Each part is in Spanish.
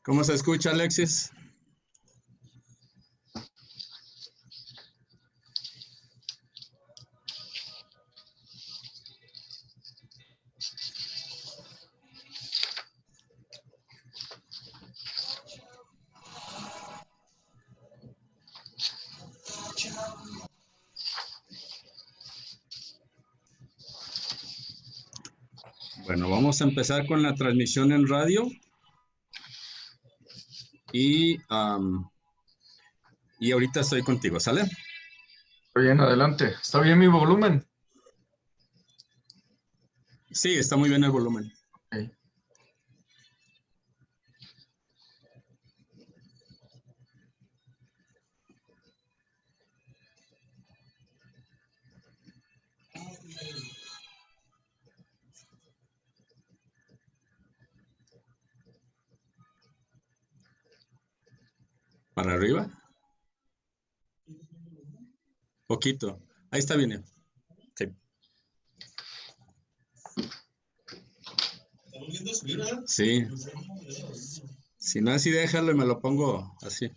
¿Cómo se escucha, Alexis? Bueno, vamos a empezar con la transmisión en radio y, y ahorita estoy contigo, ¿sale? Bien, adelante. ¿Está bien mi volumen? Sí, está muy bien el volumen. Ok. ¿Para arriba? Poquito. Ahí está bien. Sí. Sí. Si no, así déjalo y me lo pongo así.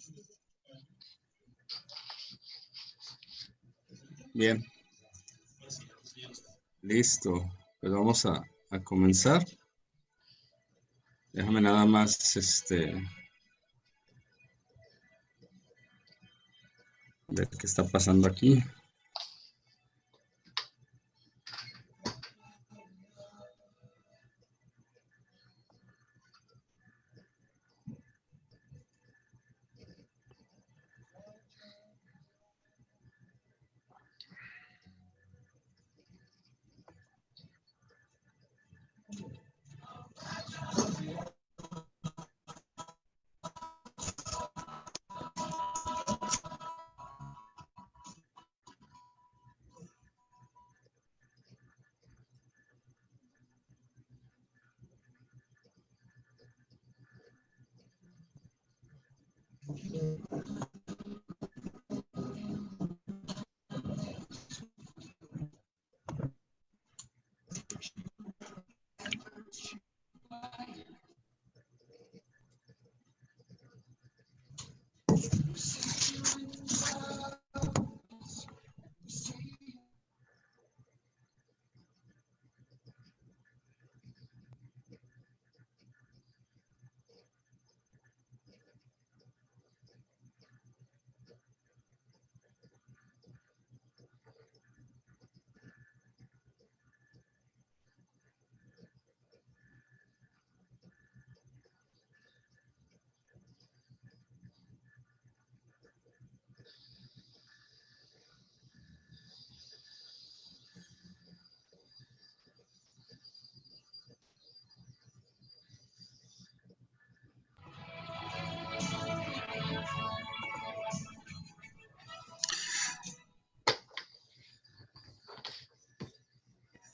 Bien. Listo. Pues vamos a comenzar. Déjame nada más, ver qué está pasando aquí.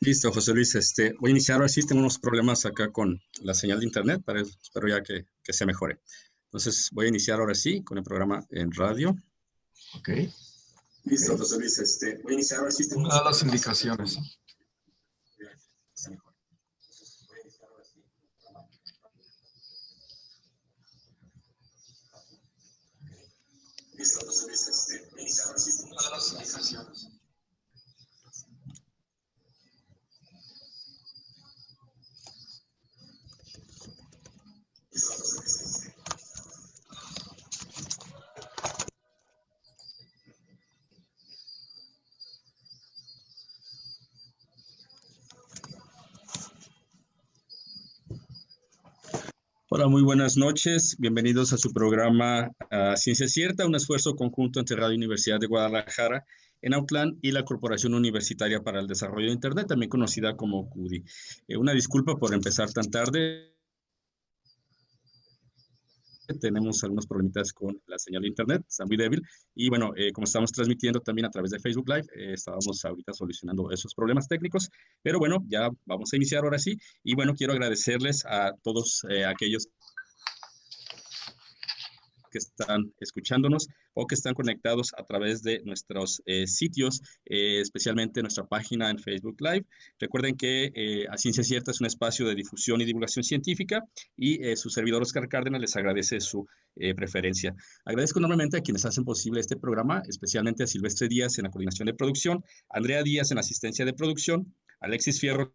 Listo, José Luis. Voy a iniciar ahora sí. Tengo unos problemas acá con la señal de internet, pero espero ya que se mejore. Entonces, voy a iniciar ahora sí con el programa en radio. Ok. Listo, José Luis. Voy a iniciar ahora sí. Tengo Me unos da las problemas indicaciones. que se mejore. Entonces, voy a iniciar ahora sí. Listo, José Luis. Voy a iniciar ahora sí. Tengo unos problemas que se mejore. Listo, José Luis. Hola, muy buenas noches. Bienvenidos a su programa Ciencia Cierta, un esfuerzo conjunto entre Radio Universidad de Guadalajara en Autlán y la Corporación Universitaria para el Desarrollo de Internet, también conocida como CUDI. Una disculpa por empezar tan tarde. Tenemos algunos problemitas con la señal de internet, está muy débil. Y bueno, como estamos transmitiendo también a través de Facebook Live, estábamos ahorita solucionando esos problemas técnicos. Pero bueno, ya vamos a iniciar ahora sí. Y bueno, quiero agradecerles a todos aquellos que están escuchándonos o que están conectados a través de nuestros sitios, especialmente nuestra página en Facebook Live. Recuerden que A Ciencia Cierta es un espacio de difusión y divulgación científica y su servidor Oscar Cárdenas les agradece su preferencia. Agradezco enormemente a quienes hacen posible este programa, especialmente a Silvestre Díaz en la coordinación de producción, Andrea Díaz en la asistencia de producción, Alexis Fierro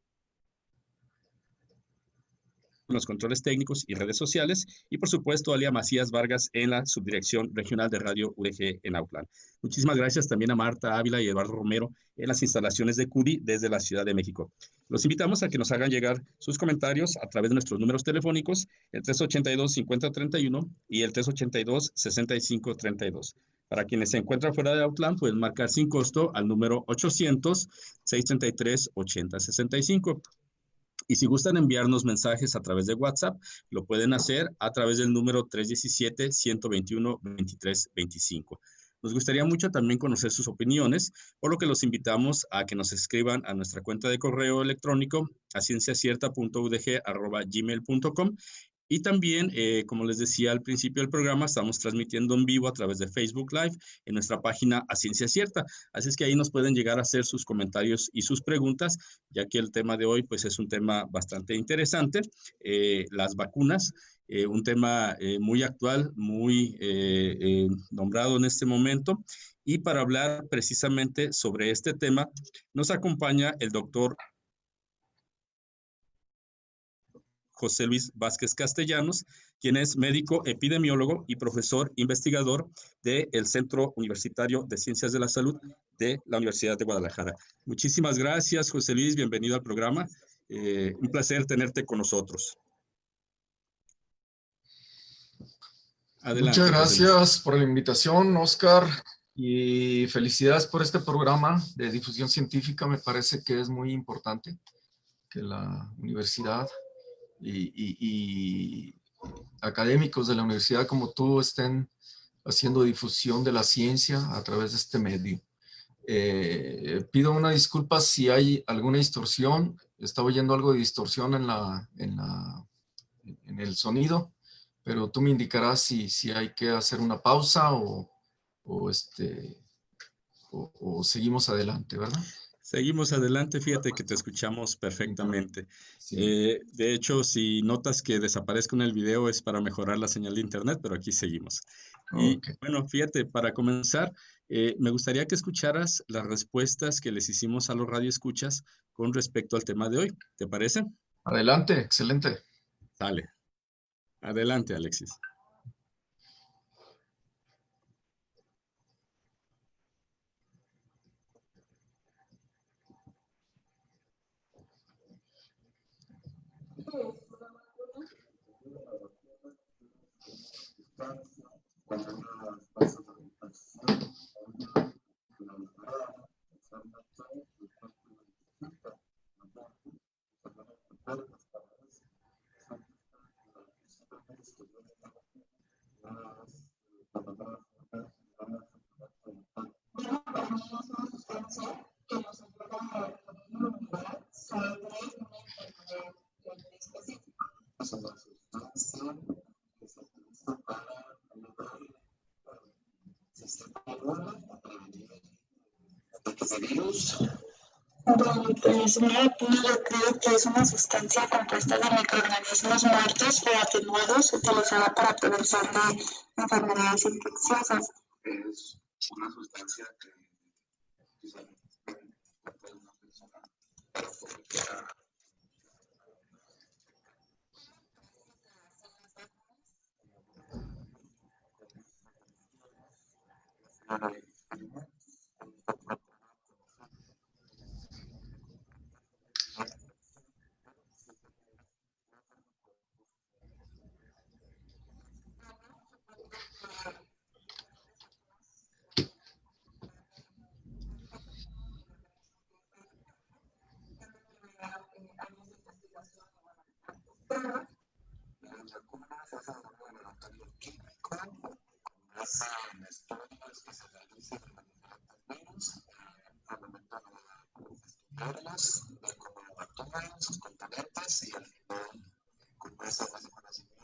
en los controles técnicos y redes sociales, y por supuesto Alia Macías Vargas en la subdirección regional de Radio UDG en Autlán. Muchísimas gracias también a Marta Ávila y Eduardo Romero en las instalaciones de CUDI desde la Ciudad de México. Los invitamos a que nos hagan llegar sus comentarios a través de nuestros números telefónicos, el 382-5031 y el 382-6532. Para quienes se encuentran fuera de Autlán, pueden marcar sin costo al número 800-633-8065. Y si gustan enviarnos mensajes a través de WhatsApp, lo pueden hacer a través del número 317-121-2325. Nos gustaría mucho también conocer sus opiniones, por lo que los invitamos a que nos escriban a nuestra cuenta de correo electrónico a cienciacierta.udg@gmail.com. Y también, como les decía al principio del programa, estamos transmitiendo en vivo a través de Facebook Live en nuestra página A Ciencia Cierta. Así es que ahí nos pueden llegar a hacer sus comentarios y sus preguntas, ya que el tema de hoy pues, es un tema bastante interesante, las vacunas. Un tema muy actual, muy nombrado en este momento. Y para hablar precisamente sobre este tema, nos acompaña el doctor José Luis Vázquez Castellanos, quien es médico epidemiólogo y profesor investigador del Centro Universitario de Ciencias de la Salud de la Universidad de Guadalajara. Muchísimas gracias, José Luis, bienvenido al programa. Un placer tenerte con nosotros. Adelante, muchas gracias por la invitación, Oscar, y felicidades por este programa de difusión científica. Me parece que es muy importante que la universidad y académicos de la universidad como tú estén haciendo difusión de la ciencia a través de este medio. Pido una disculpa si hay alguna distorsión. Estaba oyendo algo de distorsión en el sonido, pero tú me indicarás si hay que hacer una pausa o seguimos adelante, ¿verdad? Seguimos adelante, fíjate que te escuchamos perfectamente. Sí. De hecho, si notas que desaparezco en el video es para mejorar la señal de internet, pero aquí seguimos. Y bueno, fíjate, para comenzar, me gustaría que escucharas las respuestas que les hicimos a los radioescuchas con respecto al tema de hoy. ¿Te parece? Adelante, excelente. Sale. Adelante, Alexis. Bueno, pues mira, yo creo que es una sustancia compuesta de microorganismos muertos o atenuados utilizada para prevención de enfermedades infecciosas. Es una sustancia que sus componentes y al final con base a ese conocimiento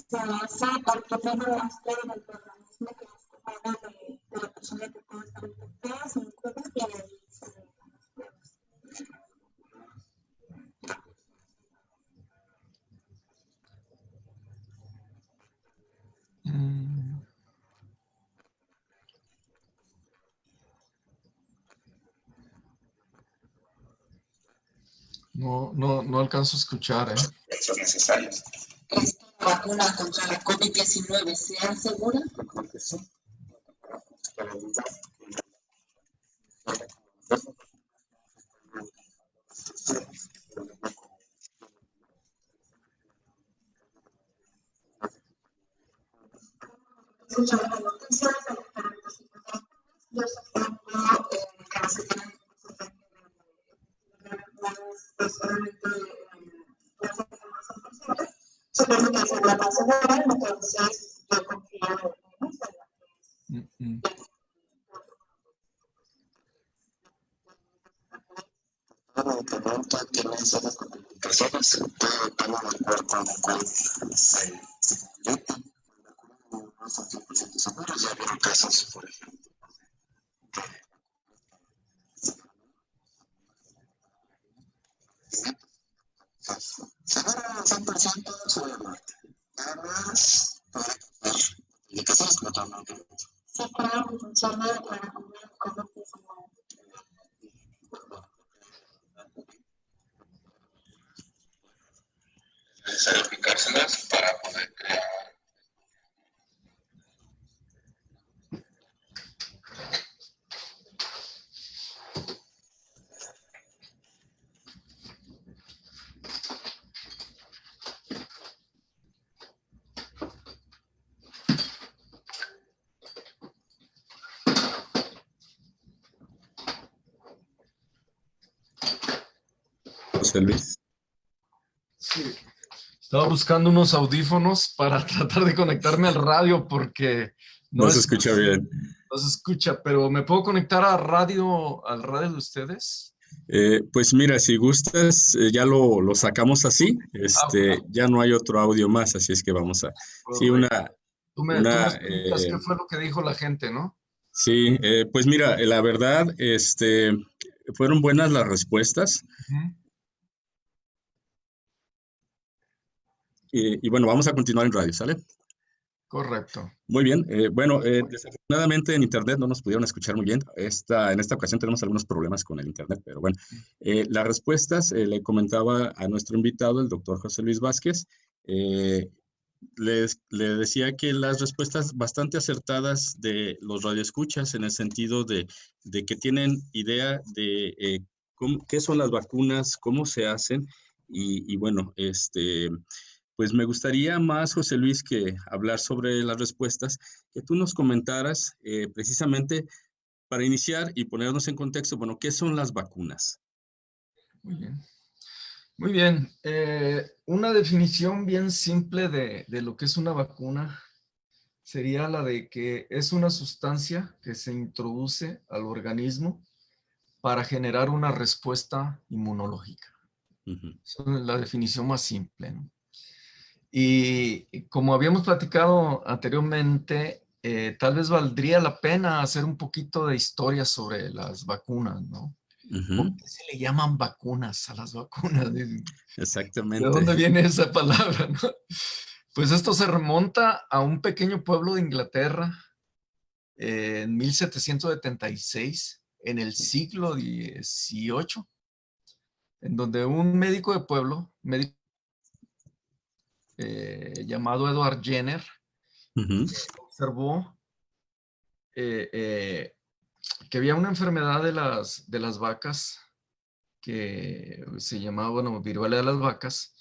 se hace porque tiene muestra del microorganismo que es tomada de la persona que puede estar infectada, se incuba y de ahí se realizan las pruebas. No alcanzo a escuchar, ¿eh? Son necesarios. ¿Esta vacuna contra la COVID-19 sea segura? Creo que sí. Supongo que es la más segura, entonces yo confío en Todo medicamento tiene esas complicaciones, todo depende del cuerpo en el cual se inyecta. No son 100% seguros, ya vieron casos, por ejemplo. Seguro al 100% sobre la muerte. Nada más podría causar complicaciones como todo medicamento. si creo que funciona la vacuna como que se Es necesario aplicárselas para poder crear. José Luis. Sí. Estaba buscando unos audífonos para tratar de conectarme al radio porque No se escucha bien. No se escucha, pero ¿me puedo conectar al radio de ustedes? Pues mira, si gustas, ya lo sacamos así. Bueno. Ya no hay otro audio más, así es que vamos a... Sí, Tú me explicas qué fue lo que dijo la gente, ¿no? sí, pues mira, la verdad, fueron buenas las respuestas. Y bueno, vamos a continuar en radio, ¿sale? Correcto. Muy bien. Bueno, desafortunadamente en Internet no nos pudieron escuchar muy bien. En esta ocasión tenemos algunos problemas con el Internet, pero bueno. Las respuestas, le comentaba a nuestro invitado, el doctor José Luis Vázquez, le decía que las respuestas bastante acertadas de los radioescuchas en el sentido de que tienen idea de qué son las vacunas, cómo se hacen y bueno, pues me gustaría más, José Luis, que hablar sobre las respuestas, que tú nos comentaras precisamente para iniciar y ponernos en contexto, bueno, ¿qué son las vacunas? Muy bien. Muy bien. Una definición bien simple de lo que es una vacuna sería la de que es una sustancia que se introduce al organismo para generar una respuesta inmunológica. Esa es la definición más simple, ¿no? Y como habíamos platicado anteriormente, tal vez valdría la pena hacer un poquito de historia sobre las vacunas, ¿no? ¿Por qué se le llaman vacunas a las vacunas? Exactamente. ¿De dónde viene esa palabra, no? Pues esto se remonta a un pequeño pueblo de Inglaterra en 1776, en el siglo XVIII, en donde un médico de pueblo, llamado Edward Jenner, observó que había una enfermedad de las vacas que se llamaba, bueno, viruela de las vacas,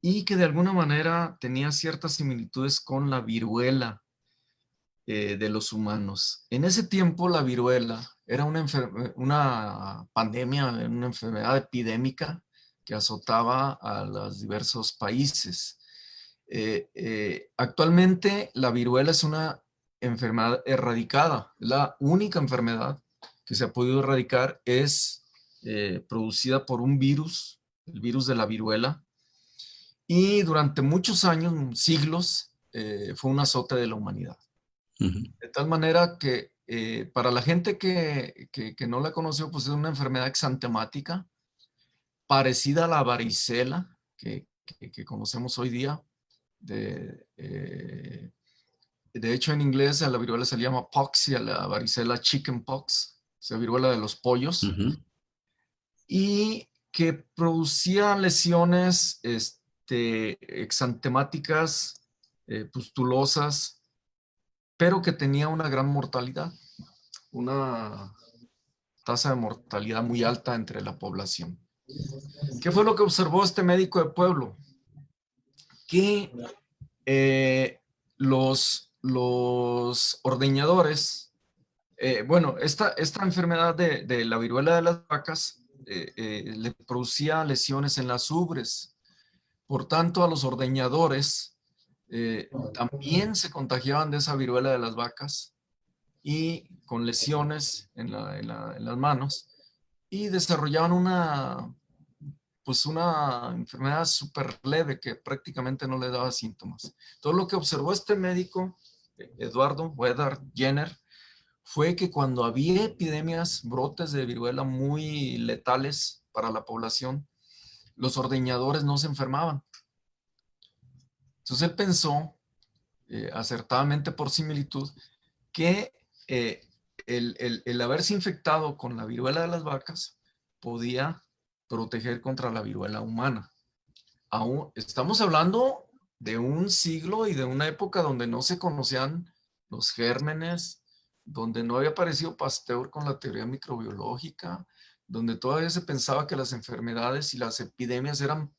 y que de alguna manera tenía ciertas similitudes con la viruela de los humanos. En ese tiempo la viruela era una pandemia, una enfermedad epidémica que azotaba a los diversos países. Actualmente la viruela es una enfermedad erradicada. La única enfermedad que se ha podido erradicar es producida por un virus, el virus de la viruela. Y durante muchos años, siglos, fue un azote de la humanidad. Ujú. De tal manera que para la gente que no la conoció, pues es una enfermedad exantemática, parecida a la varicela que conocemos hoy día. De hecho, en inglés a la viruela se le llama pox y a la varicela chicken pox, o sea, viruela de los pollos. Ujú. Y que producía lesiones exantemáticas, pustulosas, pero que tenía una gran mortalidad, una tasa de mortalidad muy alta entre la población. ¿Qué fue lo que observó este médico de pueblo? Que los ordeñadores, bueno, esta enfermedad de la viruela de las vacas le producía lesiones en las ubres. Por tanto, a los ordeñadores también se contagiaban de esa viruela de las vacas y con lesiones en las manos, y desarrollaban una enfermedad súper leve que prácticamente no le daba síntomas. Todo lo que observó este médico, Edward Jenner, fue que cuando había epidemias, brotes de viruela muy letales para la población, los ordeñadores no se enfermaban. Entonces él pensó, acertadamente por similitud, que el haberse infectado con la viruela de las vacas podía proteger contra la viruela humana. Aún estamos hablando de un siglo y de una época donde no se conocían los gérmenes, donde no había aparecido Pasteur con la teoría microbiológica, donde todavía se pensaba que las enfermedades y las epidemias eran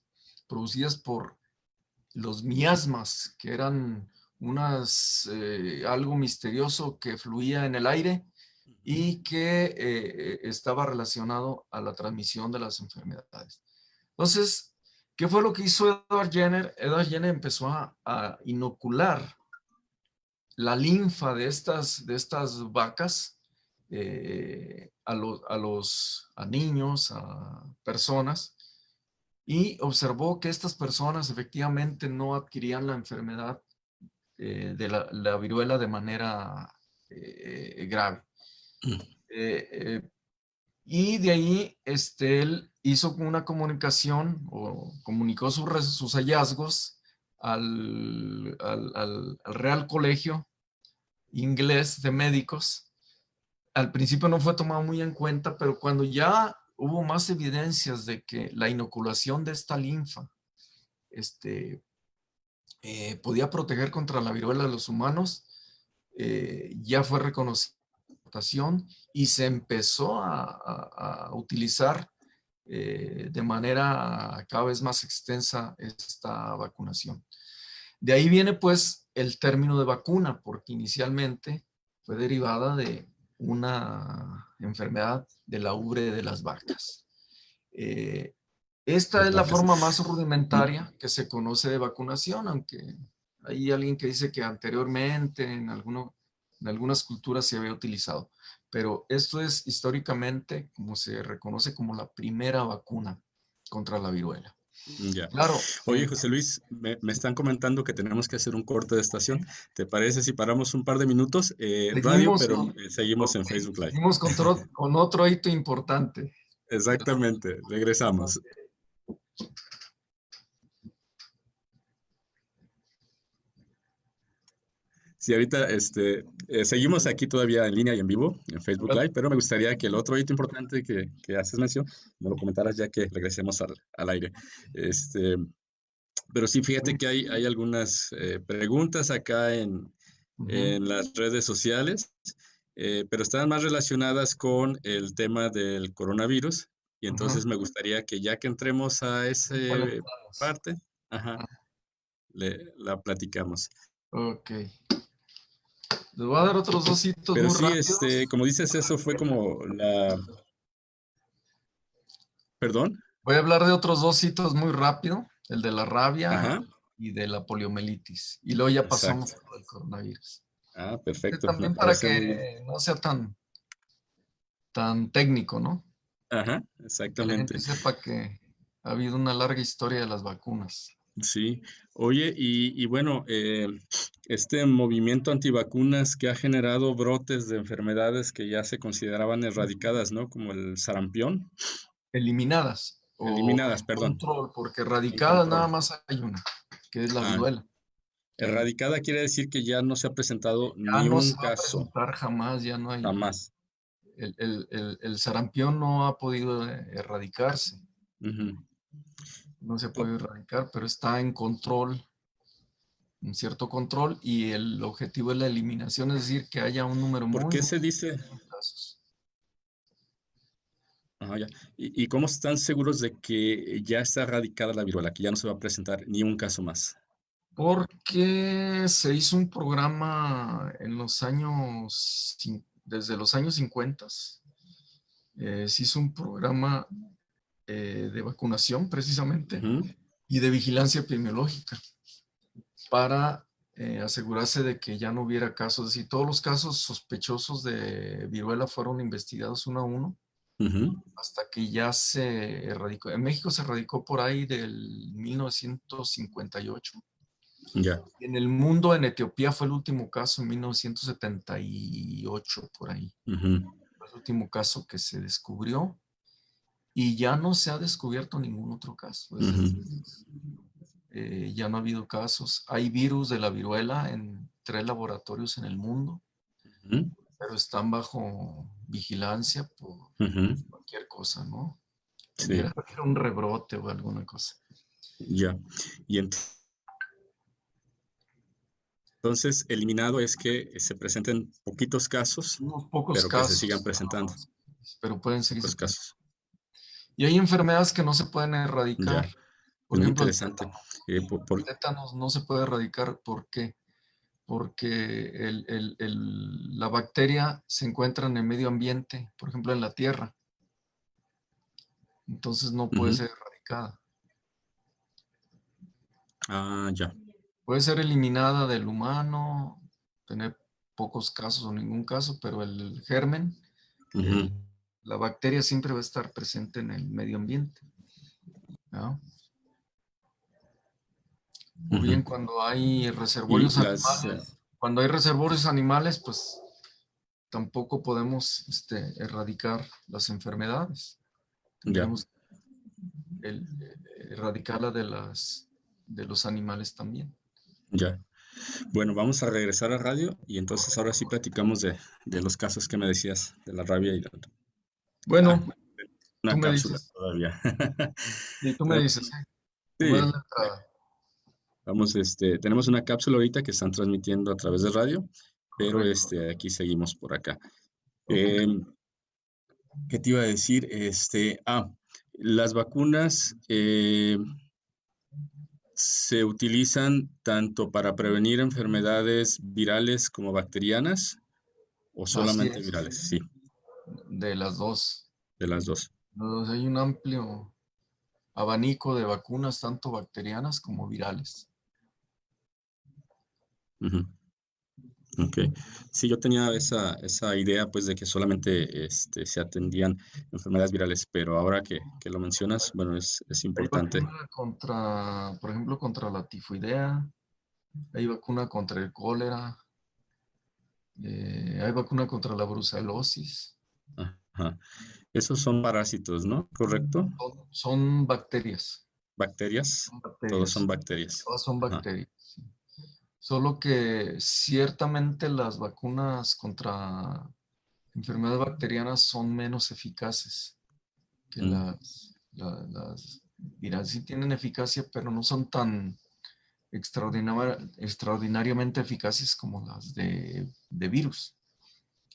producidas por los miasmas, que eran algo misterioso que fluía en el aire y que estaba relacionado a la transmisión de las enfermedades. Entonces, ¿qué fue lo que hizo Edward Jenner? Edward Jenner empezó a inocular la linfa de estas vacas a niños, a personas, y observó que estas personas efectivamente no adquirían la enfermedad de la viruela de manera grave. Y de ahí él hizo una comunicación o comunicó sus hallazgos al Real Colegio Inglés de Médicos. Al principio no fue tomado muy en cuenta, pero cuando ya hubo más evidencias de que la inoculación de esta linfa podía proteger contra la viruela de los humanos, ya fue reconocida y se empezó a utilizar de manera cada vez más extensa esta vacunación. De ahí viene pues el término de vacuna, porque inicialmente fue derivada de una enfermedad de la ubre de las vacas. Esta es la forma más rudimentaria que se conoce de vacunación, aunque hay alguien que dice que anteriormente en algunas culturas se había utilizado. Pero esto es históricamente como se reconoce como la primera vacuna contra la viruela. Ya. Claro. Oye, José Luis, me están comentando que tenemos que hacer un corte de estación. ¿Te parece si paramos un par de minutos? Radio, pero seguimos en Facebook Live. Seguimos con otro hito importante. Exactamente, regresamos. Sí, ahorita seguimos aquí todavía en línea y en vivo, en Facebook Live, pero me gustaría que el otro hito importante que haces mención, me lo comentaras ya que regresemos al aire. Pero sí, fíjate que hay algunas preguntas acá en las redes sociales, pero están más relacionadas con el tema del coronavirus. Y entonces me gustaría que ya que entremos a esa parte, la platicamos. Ok. Les voy a dar otros dos hitos pero muy sí, rápidos. como dices, eso fue como la... ¿Perdón? Voy a hablar de otros dos hitos muy rápido, el de la rabia y de la poliomielitis. Y luego ya pasamos al coronavirus. Ah, perfecto. También para que no sea tan técnico, ¿no? Ajá, Que la exactamente. gente sepa que ha habido una larga historia de las vacunas. Sí. Oye, y bueno, este movimiento antivacunas que ha generado brotes de enfermedades que ya se consideraban erradicadas, ¿no? Como el sarampión. Eliminadas o Eliminadas, en perdón, control, porque en erradicadas nada control. más hay una, que es la Ah, viruela. erradicada quiere decir que ya no se ha presentado Ya ni no un se va a caso, presentar jamás, ya no hay. jamás. El sarampión no ha podido erradicarse, Ujú. no se ha Po- podido erradicar, pero está en control, en cierto control, y el objetivo es la eliminación, es decir, que haya un número ¿Por muy, qué muy se dice? pequeño de casos. Ah, ya. ¿Y cómo están seguros de que ya está erradicada la viruela, que ya no se va a presentar ni un caso más? Porque se hizo un programa en los años, desde los años 50, se hizo un programa de vacunación precisamente Ujú, y de vigilancia epidemiológica para asegurarse de que ya no hubiera casos. Es decir, todos los casos sospechosos de viruela fueron investigados uno a uno ujú. hasta que ya se erradicó. En México se erradicó por ahí del 1958. Ya. En el mundo, en Etiopía fue el último caso en 1978, por ahí. Ujú, Fue el último caso que se descubrió y ya no se ha descubierto ningún otro caso. Desde ujú, entonces, ya no ha habido casos. Hay virus de la viruela en 3 laboratorios en el mundo, ujú, pero están bajo vigilancia por ujú. cualquier cosa, ¿no? Sí, Pudiera haber un rebrote o alguna cosa. ya. Y entonces, eliminado es que se presenten poquitos casos, Unos pocos pero que se sigan casos, nada presentando, más, pero pueden seguirse pocos presentando. casos. Y hay enfermedades que no se pueden erradicar. Ya, es Por muy ejemplo, el interesante. tétano. Por, El tétanos no se puede erradicar. ¿Por qué? Porque la bacteria se encuentra en el medio ambiente, por ejemplo, en la tierra. Entonces no puede ujú. ser erradicada. Ah, ya. Puede ser eliminada del humano, tener pocos casos o ningún caso, pero el germen, Ujú, la bacteria siempre va a estar presente en el medio ambiente, ¿no? O ujú. bien cuando hay Y reservorios las, animales, cuando hay reservorios animales, pues tampoco podemos erradicar las enfermedades. ya, Tendríamos erradicarla de los animales también. ya. Bueno, vamos a regresar a radio y entonces ahora sí platicamos de los casos que me decías, de la rabia y ah, Bueno, tú una me cápsula dices, todavía. y tú me dices, tú me das Sí, la entrada. vamos, tenemos una cápsula ahorita que están transmitiendo a través de radio, pero Correcto. aquí seguimos por acá. Ok. Em, ¿Qué te iba a decir? Las vacunas se utilizan tanto para prevenir enfermedades virales como bacterianas o Así solamente es. virales. Sí, De las dos. de las dos. Hay un amplio abanico de vacunas, tanto bacterianas como virales. Ujú. Ok. Sí, yo tenía esa idea, pues, de que solamente se atendían enfermedades virales, pero ahora que lo mencionas, bueno, es Hay importante. vacuna contra, por ejemplo, contra la tifoidea, hay vacuna contra el cólera, hay vacuna contra la brucelosis. Ajá. Esos son parásitos, ¿no? ¿Correcto? Son bacterias. Bacterias. Son Todos son bacterias. bacterias. Todas son Ajá. bacterias. Sí. Solo que ciertamente las vacunas contra enfermedades bacterianas son menos eficaces que Mm, las virales. Sí tienen eficacia, pero no son tan extraordinariamente eficaces como las de virus,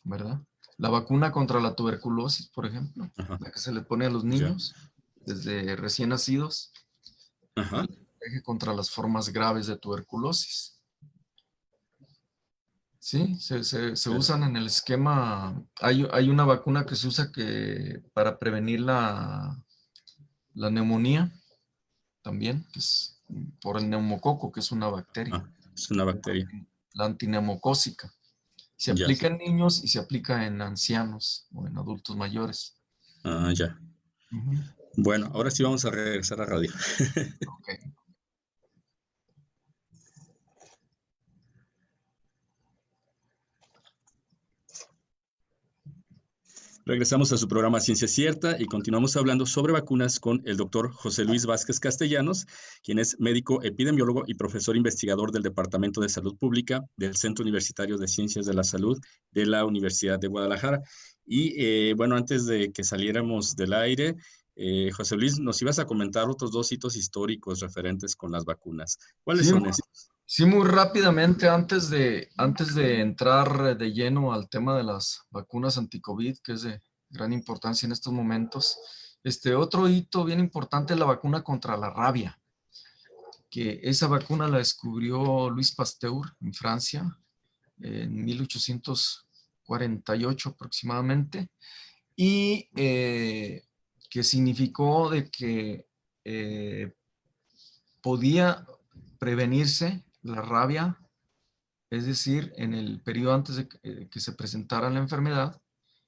¿verdad? La vacuna contra la tuberculosis, por ejemplo, ajá. la que se le pone a los Ya. niños desde recién nacidos, Ajá. protege contra las formas graves de tuberculosis. Sí, se Pero, usan en el esquema. Hay una vacuna que se usa para prevenir la neumonía también, que es por el neumococo, que es una bacteria, es una bacteria. la antineumocócica. Se Ya. aplica en niños y se aplica en ancianos o en adultos mayores. Ah, ya. Ujú. Bueno, ahora sí vamos a regresar a radio. Ok. Regresamos a su programa Ciencia Cierta y continuamos hablando sobre vacunas con el doctor José Luis Vázquez Castellanos, quien es médico epidemiólogo y profesor investigador del Departamento de Salud Pública del Centro Universitario de Ciencias de la Salud de la Universidad de Guadalajara. Y bueno, antes de que saliéramos del aire, José Luis, nos ibas a comentar otros dos hitos históricos referentes con las vacunas. ¿Cuáles Sí, son estos? sí, muy rápidamente, antes de entrar de lleno al tema de las vacunas anti-COVID, que es de gran importancia en estos momentos, otro hito bien importante es la vacuna contra la rabia, que esa vacuna la descubrió Louis Pasteur en Francia en 1848 aproximadamente, y que significó de que podía prevenirse la rabia, es decir, en el periodo antes de que se presentara la enfermedad,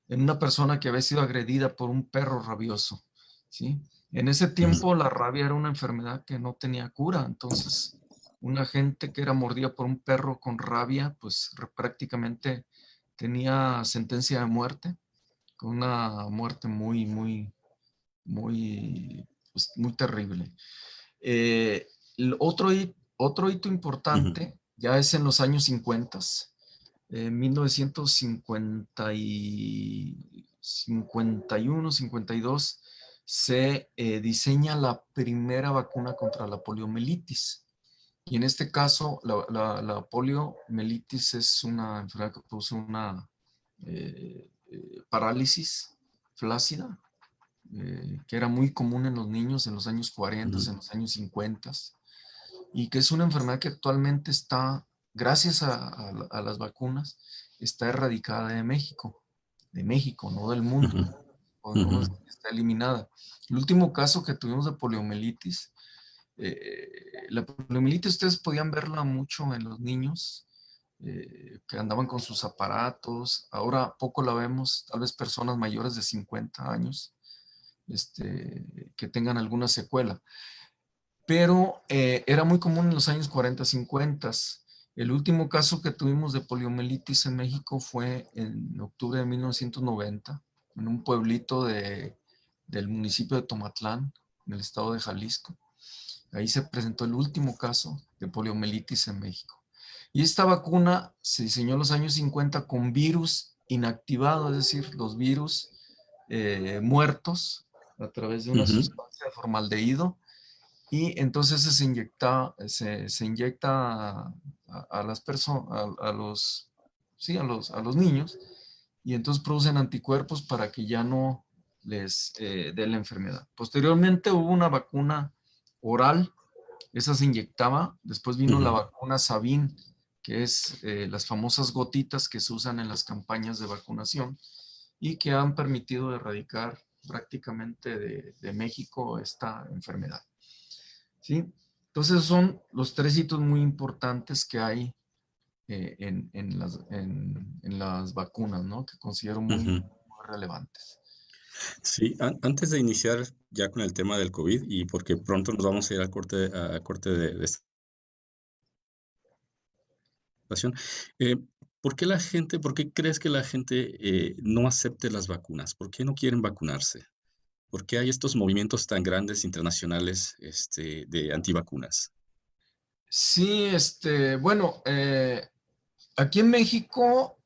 en una persona que había sido agredida por un perro rabioso, ¿sí? En ese tiempo la rabia era una enfermedad que no tenía cura, entonces una gente que era mordida por un perro con rabia, pues prácticamente tenía sentencia de muerte, con una muerte pues, muy terrible. Eh, otro hito importante ya es en los años 50, en 1951, 52, se diseña la primera vacuna contra la poliomielitis. Y en este caso, la poliomielitis es una enfermedad que produce una parálisis flácida, que era muy común en los niños en los años 40, en los años 50, y que es una enfermedad que actualmente está, gracias a las vacunas, está erradicada de México, no del mundo. No está eliminada. El último caso que tuvimos de poliomielitis, la poliomielitis ustedes podían verla mucho en los niños que andaban con sus aparatos. Ahora poco la vemos, tal vez personas mayores de 50 años que tengan alguna secuela. Pero era muy común en los años 40, 50. El último caso que tuvimos de poliomielitis en México fue en octubre de 1990, en un pueblito del municipio de Tomatlán, en el estado de Jalisco. Ahí se presentó el último caso de poliomielitis en México. Y esta vacuna se diseñó en los años 50 con virus inactivado, es decir, los virus muertos a través de una sustancia de formaldehído. Y entonces se inyecta a las personas, a los niños, y entonces producen anticuerpos para que ya no les dé la enfermedad. Posteriormente hubo una vacuna oral, esa se inyectaba. Después vino la vacuna Sabin, que es las famosas gotitas que se usan en las campañas de vacunación y que han permitido erradicar prácticamente de México esta enfermedad. ¿Sí? Entonces son los tres hitos muy importantes que hay en las vacunas, ¿no? Que considero muy relevantes. Sí, antes de iniciar ya con el tema del COVID, y porque pronto nos vamos a ir al corte de estación, ¿por qué crees que la gente no acepte las vacunas? ¿Por qué no quieren vacunarse? ¿Por qué hay estos movimientos tan grandes internacionales de antivacunas? Sí, bueno, aquí en México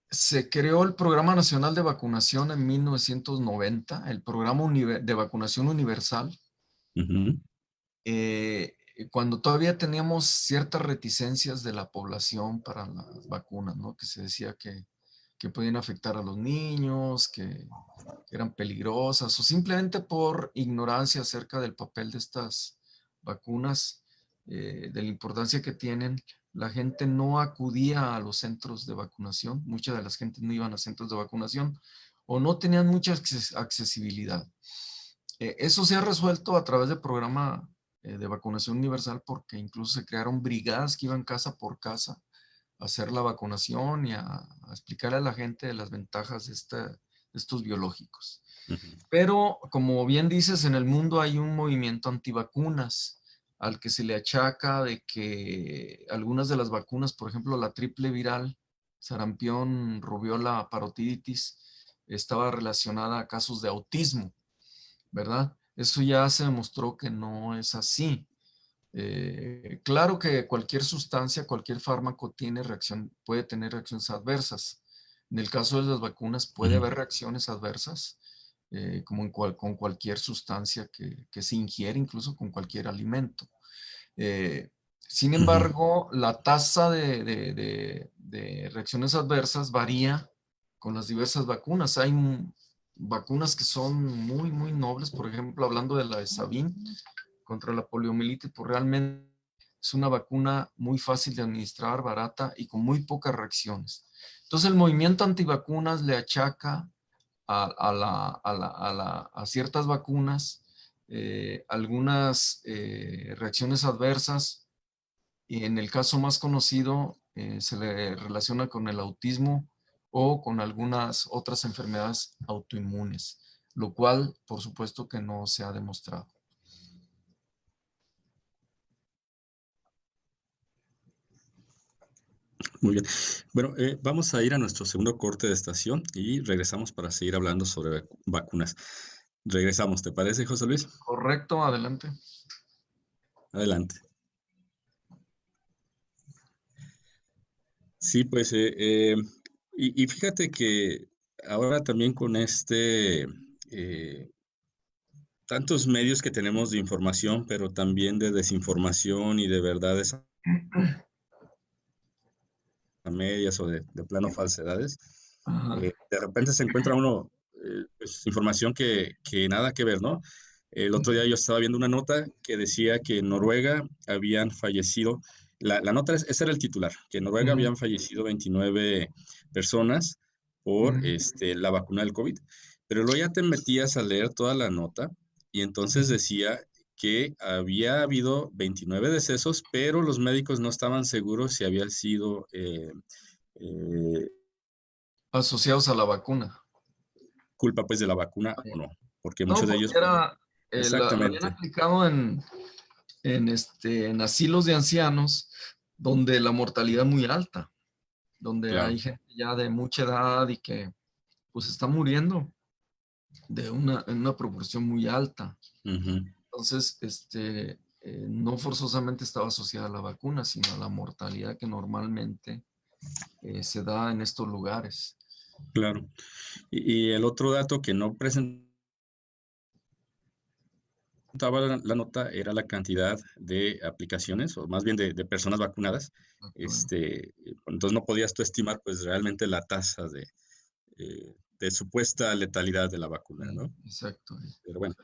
se creó el Programa Nacional de Vacunación en 1990, el Programa de Vacunación Universal, cuando todavía teníamos ciertas reticencias de la población para las vacunas, ¿no? Que se decía que podían afectar a los niños, que eran peligrosas, o simplemente por ignorancia acerca del papel de estas vacunas, de la importancia que tienen. La gente no acudía a los centros de vacunación, mucha de las gentes no iban a centros de vacunación o no tenían mucha accesibilidad. Eso se ha resuelto a través del programa de vacunación universal, porque incluso se crearon brigadas que iban casa por casa a hacer la vacunación y a explicarle a la gente de las ventajas de estos biológicos. Pero, como bien dices, en el mundo hay un movimiento antivacunas al que se le achaca de que algunas de las vacunas, por ejemplo, la triple viral, sarampión, rubiola, parotiditis, estaba relacionada a casos de autismo, ¿verdad? Eso ya se demostró que no es así. Claro que cualquier sustancia, cualquier fármaco puede tener reacciones adversas. En el caso de las vacunas puede haber reacciones adversas, como con cualquier sustancia que se ingiere, incluso con cualquier alimento. Sin embargo, la tasa de reacciones adversas varía con las diversas vacunas. Hay vacunas que son muy, muy nobles. Por ejemplo, hablando de la de Sabin contra la poliomielitis, pues realmente es una vacuna muy fácil de administrar, barata y con muy pocas reacciones. Entonces, el movimiento antivacunas le achaca a ciertas vacunas algunas reacciones adversas. Y en el caso más conocido, se le relaciona con el autismo o con algunas otras enfermedades autoinmunes, lo cual, por supuesto, que no se ha demostrado. Muy bien. Bueno, vamos a ir a nuestro segundo corte de estación y regresamos para seguir hablando sobre vacunas. Regresamos, ¿te parece, José Luis? Correcto, adelante. Adelante. Sí, pues, y fíjate que ahora también con tantos medios que tenemos de información, pero también de desinformación y de verdades a medias o de plano falsedades, de repente se encuentra uno pues, información que nada que ver, ¿no? El otro día yo estaba viendo una nota que decía que en Noruega habían fallecido, la nota, ese era el titular, que en Noruega habían fallecido 29 personas por la vacuna del COVID. Pero luego ya te metías a leer toda la nota y entonces decía que había habido 29 decesos, pero los médicos no estaban seguros si había sido asociados a la vacuna. culpa pues de la vacuna o no, porque No, muchos de porque ellos... la habían Exactamente. aplicado en asilos de ancianos donde la mortalidad es muy alta, donde Claro. hay gente ya de mucha edad y que pues está muriendo en una proporción muy alta. Entonces, no forzosamente estaba asociada a la vacuna, sino a la mortalidad que normalmente se da en estos lugares. Claro. Y el otro dato que no presentaba la nota era la cantidad de aplicaciones, o más bien de personas vacunadas. Entonces no podías tú estimar pues realmente la tasa de supuesta letalidad de la vacuna, ¿no? Exacto. Pero bueno,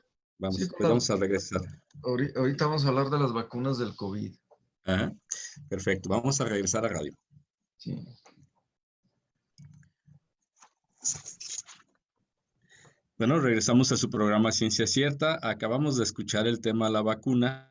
Sí, pues vamos a regresar. Ahorita vamos a hablar de las vacunas del COVID. Ajá. Perfecto, vamos a regresar a radio. Sí. Bueno, regresamos a su programa Ciencia Cierta. Acabamos de escuchar el tema la vacuna,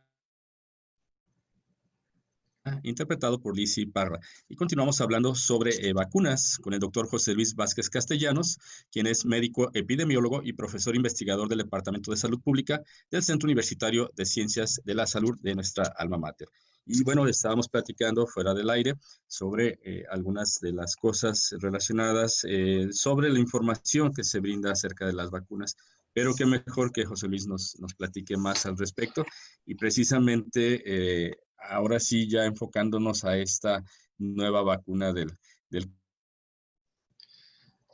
interpretado por Lizzy Parra. Y continuamos hablando sobre vacunas con el doctor José Luis Vázquez Castellanos, quien es médico epidemiólogo y profesor investigador del Departamento de Salud Pública del Centro Universitario de Ciencias de la Salud de nuestra alma mater. Y bueno, estábamos platicando fuera del aire sobre algunas de las cosas relacionadas sobre la información que se brinda acerca de las vacunas. Pero qué mejor que José Luis nos platique más al respecto. Y precisamente ahora sí ya enfocándonos a esta nueva vacuna del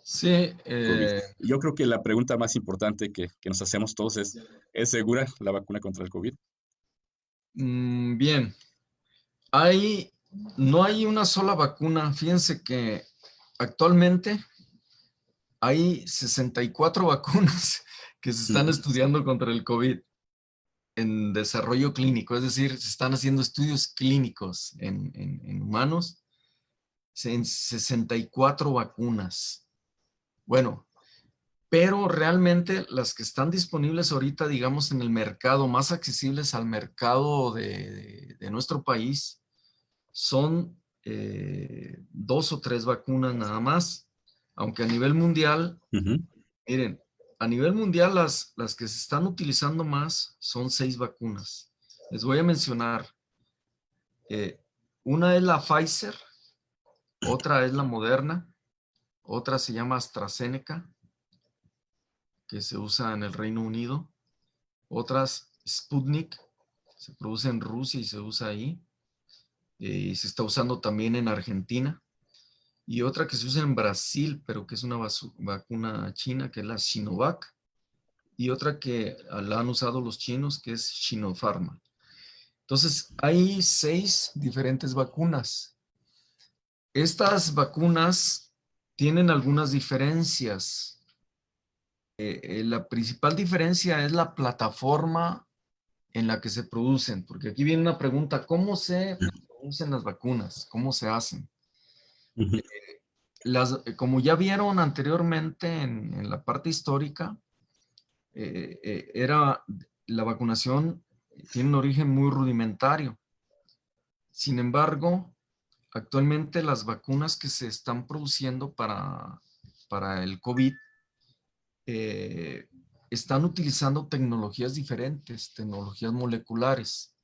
Sí. COVID. Yo creo que la pregunta más importante que nos hacemos todos ¿es segura la vacuna contra el COVID? Bien. No hay una sola vacuna. Fíjense que actualmente hay 64 vacunas que se están estudiando contra el COVID en desarrollo clínico, es decir, se están haciendo estudios clínicos en humanos, en 64 vacunas. Bueno, pero realmente las que están disponibles ahorita, digamos, en el mercado, más accesibles al mercado de nuestro país, son 2 o 3 vacunas nada más, aunque a nivel mundial, miren, a nivel mundial las que se están utilizando más son 6 vacunas. Les voy a mencionar, una es la Pfizer, otra es la Moderna, otra se llama AstraZeneca, que se usa en el Reino Unido. Otras, Sputnik, se produce en Rusia y se usa ahí. Se está usando también en Argentina. Y otra que se usa en Brasil, pero que es una vacuna china, que es la Sinovac. Y otra que la han usado los chinos, que es Sinopharm. Entonces, hay 6 diferentes vacunas. Estas vacunas tienen algunas diferencias. La principal diferencia es la plataforma en la que se producen, porque aquí viene una pregunta: ¿cómo se producen las vacunas? ¿Cómo se hacen? Como ya vieron anteriormente en la parte histórica, la vacunación tiene un origen muy rudimentario. Sin embargo, actualmente las vacunas que se están produciendo para el COVID están utilizando tecnologías diferentes, tecnologías moleculares.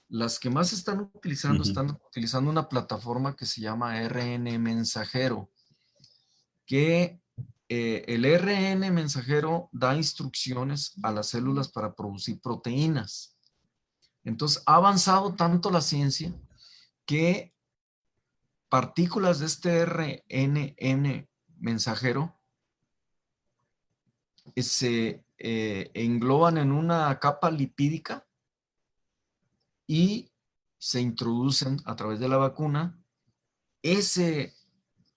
Las que más están utilizando una plataforma que se llama ARN mensajero, que el ARN mensajero da instrucciones a las células para producir proteínas. Entonces, ha avanzado tanto la ciencia que partículas de este ARN mensajero se engloban en una capa lipídica y se introducen a través de la vacuna. Ese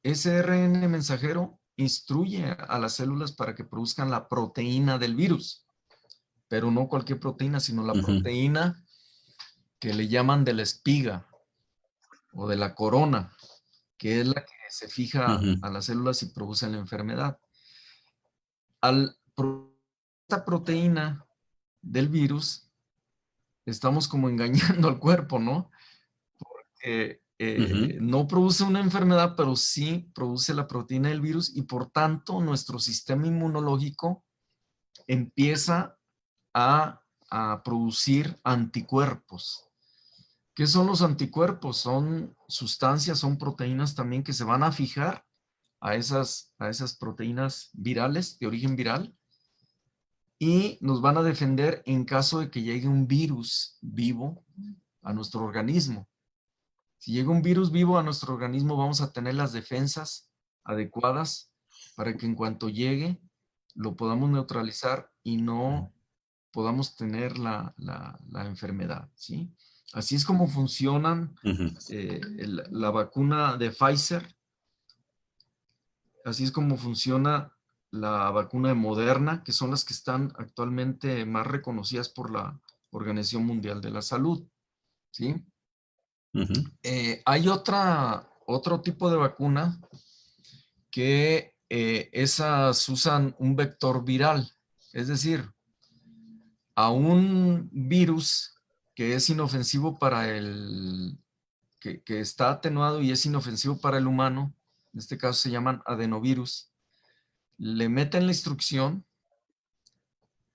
ARN mensajero instruye a las células para que produzcan la proteína del virus, pero no cualquier proteína, sino la proteína que le llaman de la espiga o de la corona, que es la que se fija a las células y produce la enfermedad. Al esta proteína del virus, estamos como engañando al cuerpo, ¿no? Porque no produce una enfermedad, pero sí produce la proteína del virus y por tanto nuestro sistema inmunológico empieza a producir anticuerpos. ¿Qué son los anticuerpos? Son sustancias, son proteínas también que se van a fijar a esas proteínas virales, de origen viral, y nos van a defender en caso de que llegue un virus vivo a nuestro organismo. Si llega un virus vivo a nuestro organismo, vamos a tener las defensas adecuadas para que en cuanto llegue lo podamos neutralizar y no podamos tener la enfermedad, ¿sí? Así es como funcionan la vacuna de Pfizer. Así es como funciona la vacuna de Moderna, que son las que están actualmente más reconocidas por la Organización Mundial de la Salud, ¿sí? Hay otro tipo de vacuna que esas usan un vector viral, es decir, a un virus que es inofensivo para que está atenuado y es inofensivo para el humano, en este caso se llaman adenovirus, le meten la instrucción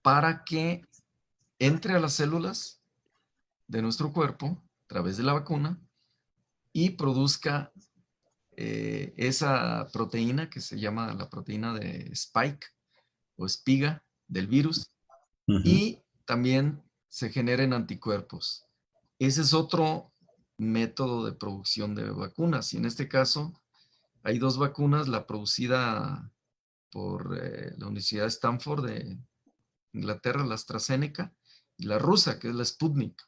para que entre a las células de nuestro cuerpo a través de la vacuna y produzca esa proteína que se llama la proteína de Spike o espiga del virus y también se generen anticuerpos. Ese es otro método de producción de vacunas y en este caso hay 2 vacunas, la producida por la Universidad de Stanford de Inglaterra, la AstraZeneca, y la rusa, que es la Sputnik.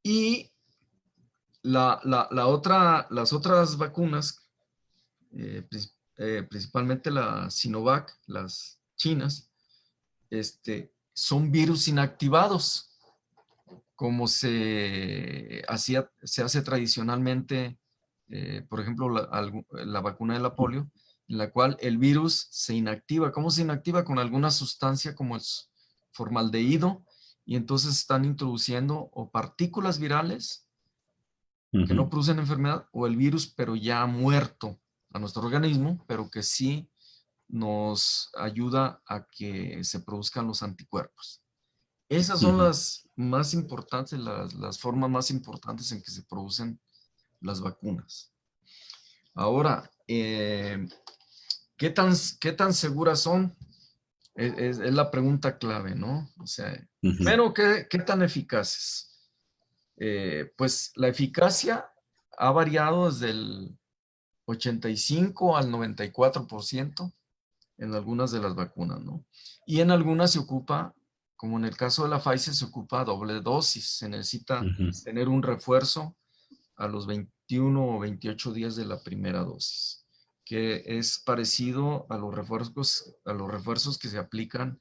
Y las otras vacunas, principalmente la Sinovac, las chinas, son virus inactivados, como se hace tradicionalmente, por ejemplo, la vacuna de la polio, en la cual el virus se inactiva. ¿Cómo se inactiva? Con alguna sustancia como el formaldehído, y entonces están introduciendo o partículas virales que no producen enfermedad, o el virus pero ya muerto a nuestro organismo, pero que sí nos ayuda a que se produzcan los anticuerpos. Esas son las más importantes, las formas más importantes en que se producen las vacunas. Ahora, ¿qué tan seguras son? Es la pregunta clave, ¿no? O sea, primero, ¿qué tan eficaces? Pues la eficacia ha variado desde el 85 al 94% en algunas de las vacunas, ¿no? Y en algunas se ocupa, como en el caso de la Pfizer, se ocupa doble dosis. Se necesita tener un refuerzo a los 21 o 28 días de la primera dosis, que es parecido a los refuerzos que se aplican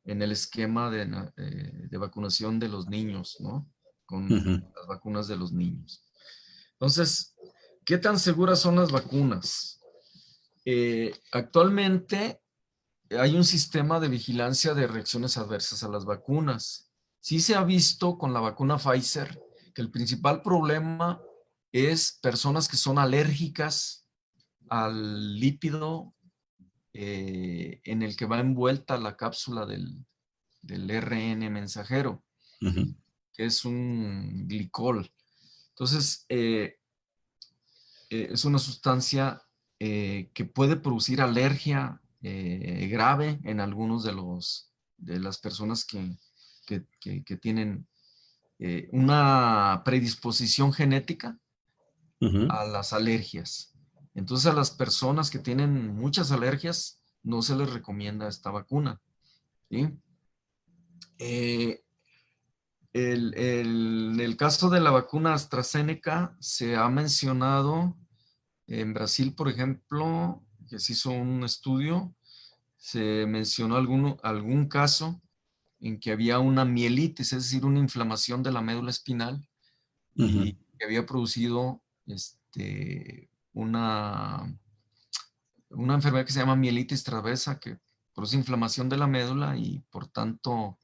en el esquema de vacunación de los niños, ¿no? Con las vacunas de los niños. Entonces, ¿qué tan seguras son las vacunas? Actualmente hay un sistema de vigilancia de reacciones adversas a las vacunas. Sí se ha visto con la vacuna Pfizer que el principal problema es personas que son alérgicas al lípido en el que va envuelta la cápsula del RN mensajero, que es un glicol. Entonces, es una sustancia que puede producir alergia grave en algunos de las personas que tienen una predisposición genética a las alergias. Entonces, a las personas que tienen muchas alergias no se les recomienda esta vacuna, ¿sí? En el caso de la vacuna AstraZeneca se ha mencionado en Brasil, por ejemplo, que se hizo un estudio, se mencionó algún caso en que había una mielitis, es decir, una inflamación de la médula espinal y que había producido una enfermedad que se llama mielitis travesa, que produce inflamación de la médula y, por tanto,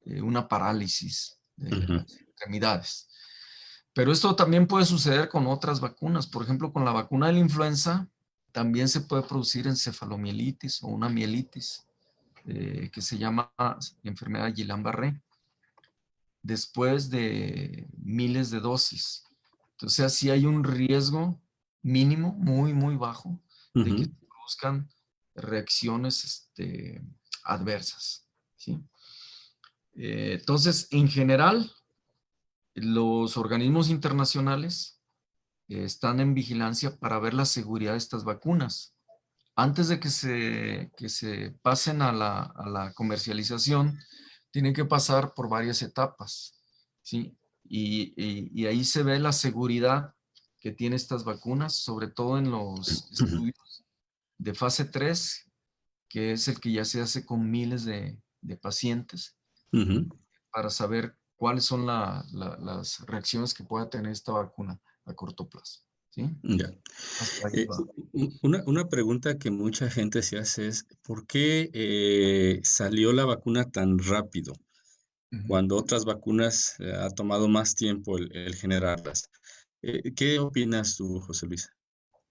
una parálisis de las extremidades. Pero esto también puede suceder con otras vacunas. Por ejemplo, con la vacuna de la influenza también se puede producir encefalomielitis o una mielitis que se llama enfermedad de Guillain-Barré después de miles de dosis. Entonces, sí hay un riesgo mínimo, muy, muy bajo, de que se produzcan reacciones adversas, ¿sí? Entonces, en general, los organismos internacionales están en vigilancia para ver la seguridad de estas vacunas. Antes de que se pasen a la comercialización, tienen que pasar por varias etapas, ¿sí? Y ahí se ve la seguridad que tienen estas vacunas, sobre todo en los estudios de fase 3, que es el que ya se hace con miles de pacientes, para saber cuáles son las reacciones que pueda tener esta vacuna a corto plazo, ¿sí? Ya. Una pregunta que mucha gente se hace es, ¿por qué salió la vacuna tan rápido cuando otras vacunas ha tomado más tiempo el generarlas? ¿Qué opinas tú, José Luis?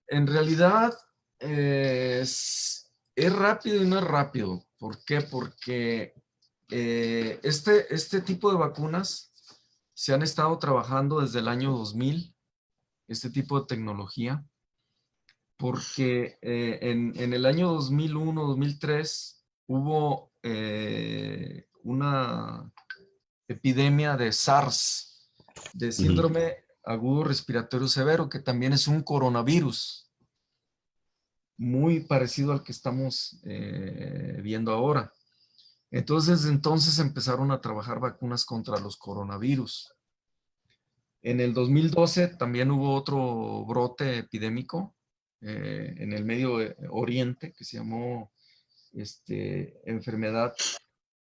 En realidad es rápido y no es rápido. ¿Por qué? Porque este tipo de vacunas se han estado trabajando desde el año 2000, este tipo de tecnología, porque en el año 2001, 2003 hubo una epidemia de SARS, de síndrome agudo respiratorio severo, que también es un coronavirus, muy parecido al que estamos viendo ahora. Entonces empezaron a trabajar vacunas contra los coronavirus. En el 2012 también hubo otro brote epidémico en el Medio Oriente que se llamó enfermedad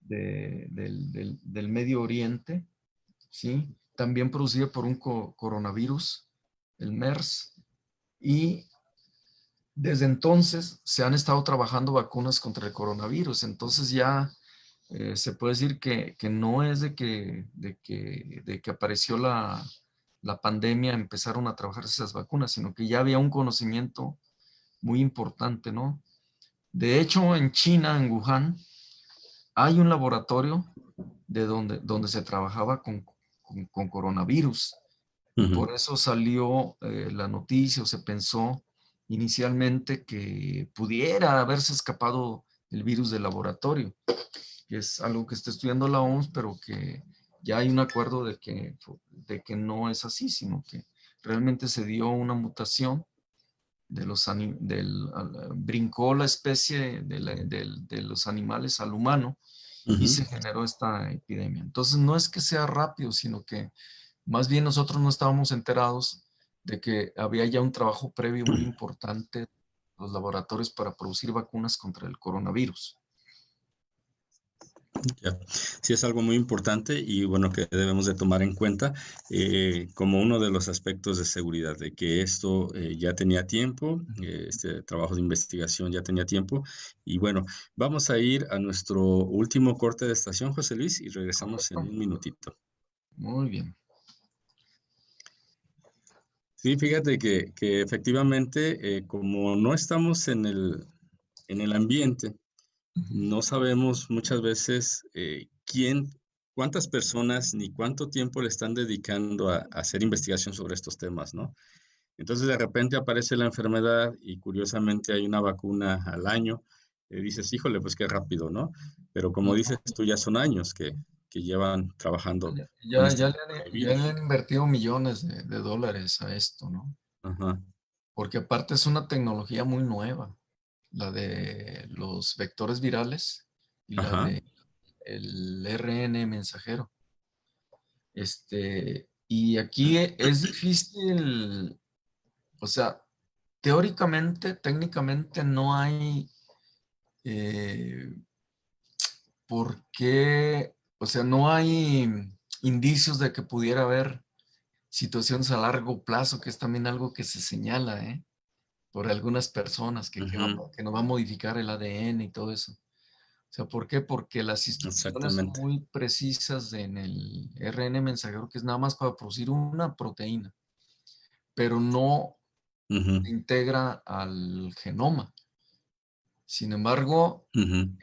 del Medio Oriente, ¿sí? También producida por un coronavirus, el MERS, y desde entonces se han estado trabajando vacunas contra el coronavirus. Entonces ya se puede decir que no es de que apareció la pandemia empezaron a trabajar esas vacunas, sino que ya había un conocimiento muy importante, ¿no? De hecho, en China, en Wuhan, hay un laboratorio donde se trabajaba con coronavirus. Por eso salió la noticia o se pensó inicialmente que pudiera haberse escapado el virus del laboratorio, que es algo que está estudiando la OMS, pero que ya hay un acuerdo de que no es así, sino que realmente se dio una mutación brincó la especie de los animales al humano y se generó esta epidemia. Entonces no es que sea rápido, sino que más bien nosotros no estábamos enterados de que había ya un trabajo previo muy importante en los laboratorios para producir vacunas contra el coronavirus. Ya. Sí, es algo muy importante y bueno que debemos de tomar en cuenta como uno de los aspectos de seguridad, de que esto ya tenía tiempo, este trabajo de investigación ya tenía tiempo. Y bueno, vamos a ir a nuestro último corte de estación, José Luis, y regresamos en un minutito. Muy bien. Sí, fíjate que efectivamente, como no estamos en el ambiente, no sabemos muchas veces cuántas personas ni cuánto tiempo le están dedicando a hacer investigación sobre estos temas, ¿no? Entonces de repente aparece la enfermedad y curiosamente hay una vacuna al año. Dices, híjole, pues qué rápido, ¿no? Pero como dices tú, ya son años que llevan trabajando con Ya este le virus. han invertido millones de dólares a esto, ¿no? Ajá. Porque aparte es una tecnología muy nueva, la de los vectores virales y la Ajá. de el RN mensajero. Y aquí es difícil, o sea, teóricamente, técnicamente no hay por qué, o sea, no hay indicios de que pudiera haber situaciones a largo plazo, que es también algo que se señala, por algunas personas, que nos va a modificar el ADN y todo eso. O sea, ¿por qué? Porque las instrucciones son Exactamente. muy precisas en el RN mensajero, que es nada más para producir una proteína, pero no Ujú, integra al genoma. Sin embargo, ujú.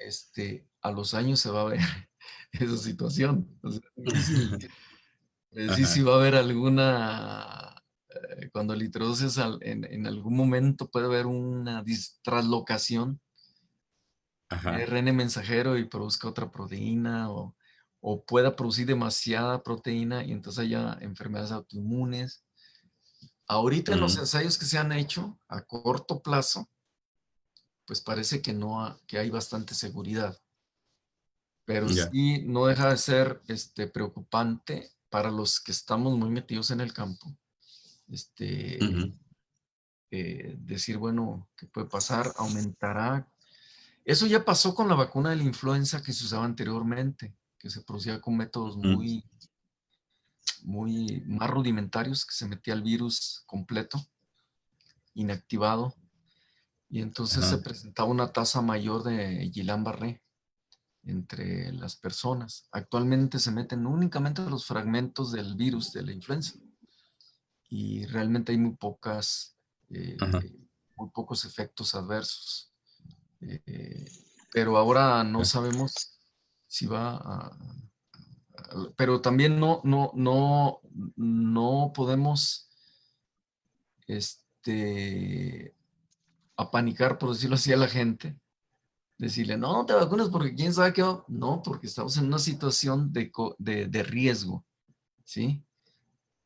a los años se va a ver esa situación. O sea, es difícil decir si Ajá, va a haber alguna, cuando le introduces en algún momento puede haber una traslocación de ajá. RN mensajero y produzca otra proteína o pueda producir demasiada proteína y entonces haya enfermedades autoinmunes. Ahorita en los Ujú. ensayos que se han hecho a corto plazo, pues parece que que hay bastante seguridad, pero Ya. sí no deja de ser preocupante para los que estamos muy metidos en el campo. Ujú. Decir, bueno, ¿qué puede pasar? ¿Aumentará? Eso ya pasó con la vacuna de la influenza que se usaba anteriormente, que se producía con métodos Ujú. muy más rudimentarios, que se metía el virus completo, inactivado, y entonces se Ajá. presentaba una tasa mayor de Guillain-Barré entre las personas. Actualmente se meten únicamente los fragmentos del virus de la influenza y realmente hay Ajá. muy pocos efectos adversos. Eh, pero ahora no sabemos si pero también no podemos apanicar, por decirlo así, a la gente. Decirle, no, no te vacunas porque quién sabe qué va. No, porque estamos en una situación de riesgo, ¿sí?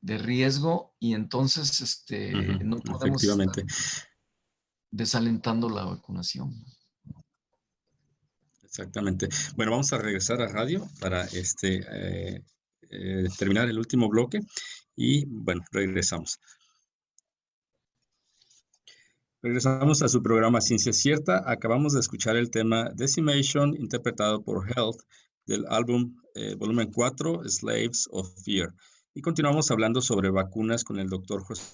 De riesgo y entonces Ujú. no podemos estar Efectivamente. desalentando la vacunación. Exactamente. Bueno, vamos a regresar a radio para terminar el último bloque y bueno, regresamos. Regresamos a su programa Ciencia Cierta. Acabamos de escuchar el tema Decimation, interpretado por Health, del álbum volumen 4, Slaves of Fear. Y continuamos hablando sobre vacunas con el doctor José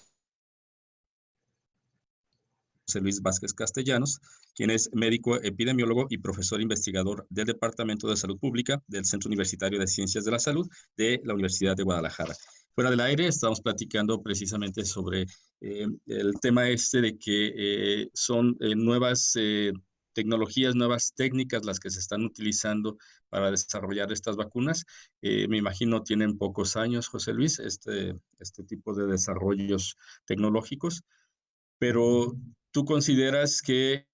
Luis Vázquez Castellanos, quien es médico epidemiólogo y profesor investigador del Departamento de Salud Pública del Centro Universitario de Ciencias de la Salud de la Universidad de Guadalajara. Fuera del aire estamos platicando precisamente sobre el tema de que son nuevas tecnologías, nuevas técnicas las que se están utilizando para desarrollar estas vacunas. Me imagino tienen pocos años, José Luis, este tipo de desarrollos tecnológicos, pero ¿tú consideras que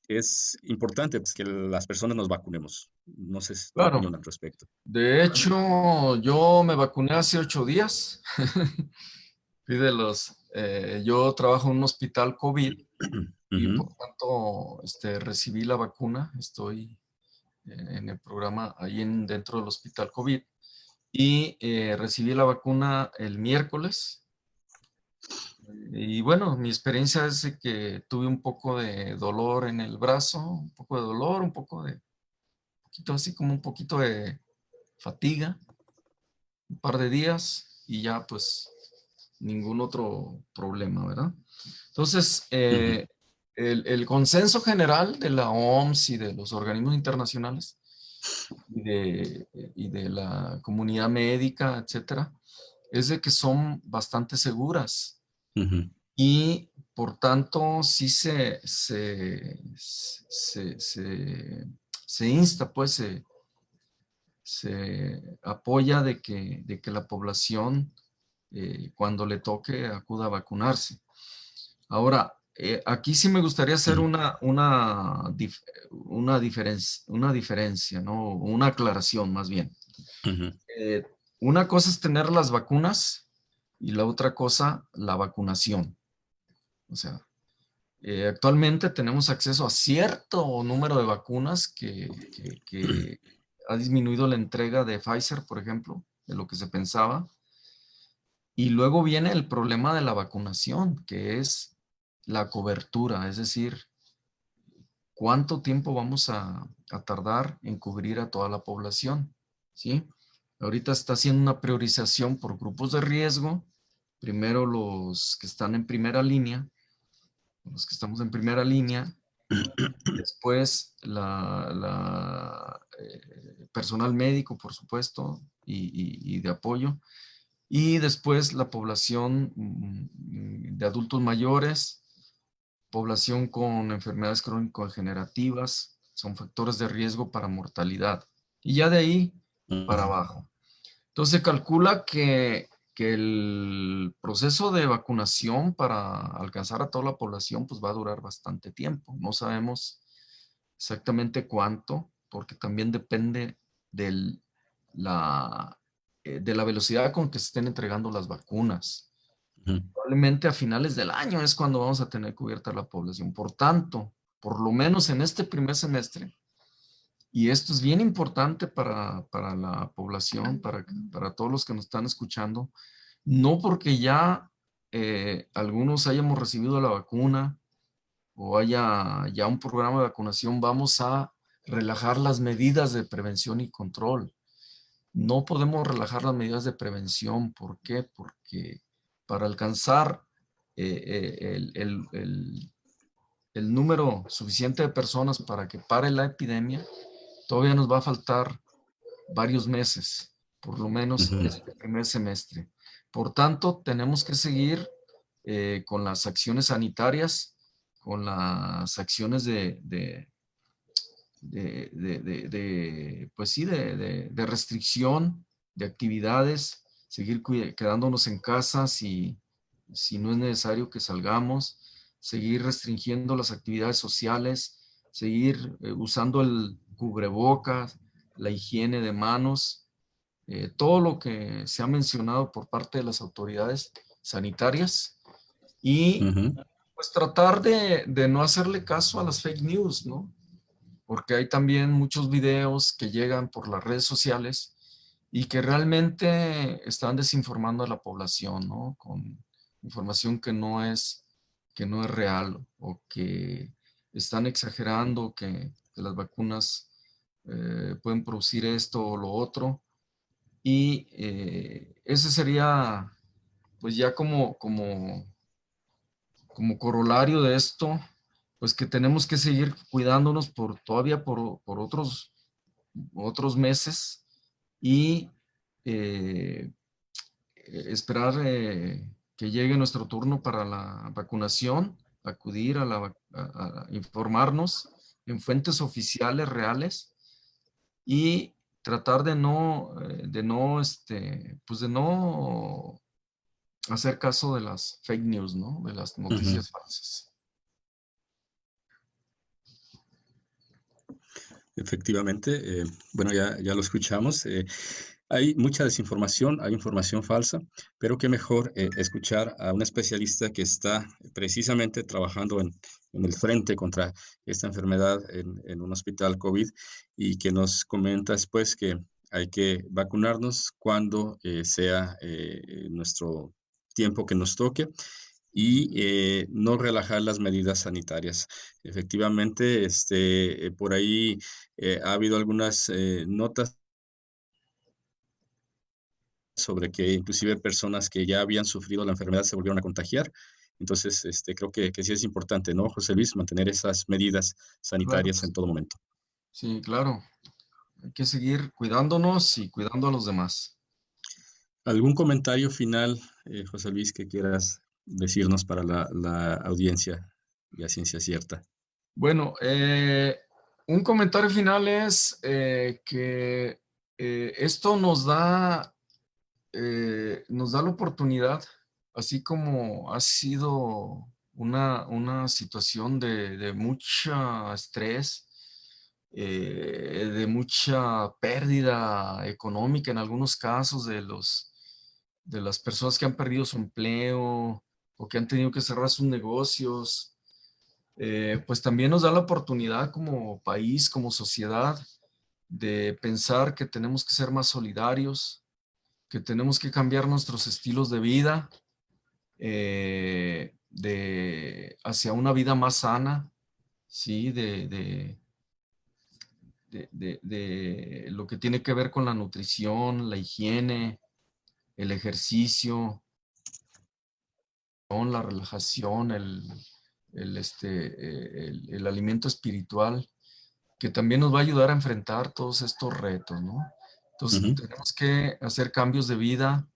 es importante que las personas nos vacunemos? No sé tu Claro. opinión al respecto. De hecho, yo me vacuné hace 8 días. Yo trabajo en un hospital COVID y Ujú. por tanto recibí la vacuna. Estoy en el programa ahí dentro del hospital COVID y recibí la vacuna el miércoles. Y bueno, mi experiencia es de que tuve un poco de dolor en el brazo, un poco de dolor, un poquito así como un poquito de fatiga, un par de días y ya pues ningún otro problema, ¿verdad? Entonces, Ujú. el consenso general de la OMS y de los organismos internacionales y de la comunidad médica, etcétera, es de que son bastante seguras Ujú. y por tanto sí se insta, pues se apoya de que la población cuando le toque acuda a vacunarse. Ahora, aquí sí me gustaría hacer una diferencia, ¿no? Una aclaración más bien. Ujú. Eh, una cosa es tener las vacunas y la otra cosa, la vacunación. O sea, actualmente tenemos acceso a cierto número de vacunas que ha disminuido la entrega de Pfizer, por ejemplo, de lo que se pensaba. Y luego viene el problema de la vacunación, que es la cobertura, es decir, cuánto tiempo vamos a tardar en cubrir a toda la población, ¿sí? Ahorita está haciendo una priorización por grupos de riesgo, primero los que están en primera línea, los que estamos en primera línea, después personal médico, por supuesto, y de apoyo, y después la población de adultos mayores, población con enfermedades crónico-degenerativas, son factores de riesgo para mortalidad. Y ya de ahí para Ujú. abajo. Entonces se calcula que el proceso de vacunación para alcanzar a toda la población pues va a durar bastante tiempo. No sabemos exactamente cuánto, porque también depende del, de la velocidad con que se estén entregando las vacunas. Ujú. Probablemente a finales del año es cuando vamos a tener cubierta la población. Por tanto, por lo menos en este primer semestre, y esto es bien importante para la población, para todos los que nos están escuchando, no porque ya algunos hayamos recibido la vacuna o haya ya un programa de vacunación, vamos a relajar las medidas de prevención y control. No podemos relajar las medidas de prevención. ¿Por qué? Porque para alcanzar el número suficiente de personas para que pare la epidemia, todavía nos va a faltar varios meses, por lo menos Ujú. este primer semestre. Por tanto, tenemos que seguir con las acciones sanitarias, con las acciones pues sí, de restricción de actividades, seguir quedándonos en casa si no es necesario que salgamos, seguir restringiendo las actividades sociales, seguir usando el cubrebocas, la higiene de manos, todo lo que se ha mencionado por parte de las autoridades sanitarias y Ujú. pues tratar de no hacerle caso a las fake news, ¿no? Porque hay también muchos videos que llegan por las redes sociales y que realmente están desinformando a la población, ¿no? Con información que no es real o que están exagerando que las vacunas pueden producir esto o lo otro. Y ese sería, pues ya como corolario de esto, pues que tenemos que seguir cuidándonos todavía por otros meses y esperar que llegue nuestro turno para la vacunación, acudir a informarnos en fuentes oficiales reales y tratar pues de no hacer caso de las fake news, ¿no? De las noticias falsas. Efectivamente, bueno, ya lo escuchamos. Hay mucha desinformación, hay información falsa, pero qué mejor escuchar a un especialista que está precisamente trabajando en el frente contra esta enfermedad en un hospital COVID y que nos comenta después que hay que vacunarnos cuando sea nuestro tiempo que nos toque y no relajar las medidas sanitarias. Efectivamente, por ahí ha habido algunas notas sobre que inclusive personas que ya habían sufrido la enfermedad se volvieron a contagiar. Entonces, creo que sí es importante, ¿no, José Luis? Mantener esas medidas sanitarias Claro. en todo momento. Sí, claro. Hay que seguir cuidándonos y cuidando a los demás. ¿Algún comentario final, José Luis, que quieras decirnos para la audiencia de A Ciencia Cierta? Bueno, un comentario final es que esto nos da la oportunidad, así como ha sido una situación de mucho estrés, de mucha pérdida económica en algunos casos de las personas que han perdido su empleo o que han tenido que cerrar sus negocios. Pues también nos da la oportunidad como país, como sociedad, de pensar que tenemos que ser más solidarios, que tenemos que cambiar nuestros estilos de vida hacia una vida más sana, ¿sí? De lo que tiene que ver con la nutrición, la higiene, el ejercicio, la relajación, el alimento espiritual, que también nos va a ayudar a enfrentar todos estos retos, ¿no? Entonces, tenemos que hacer cambios de vida,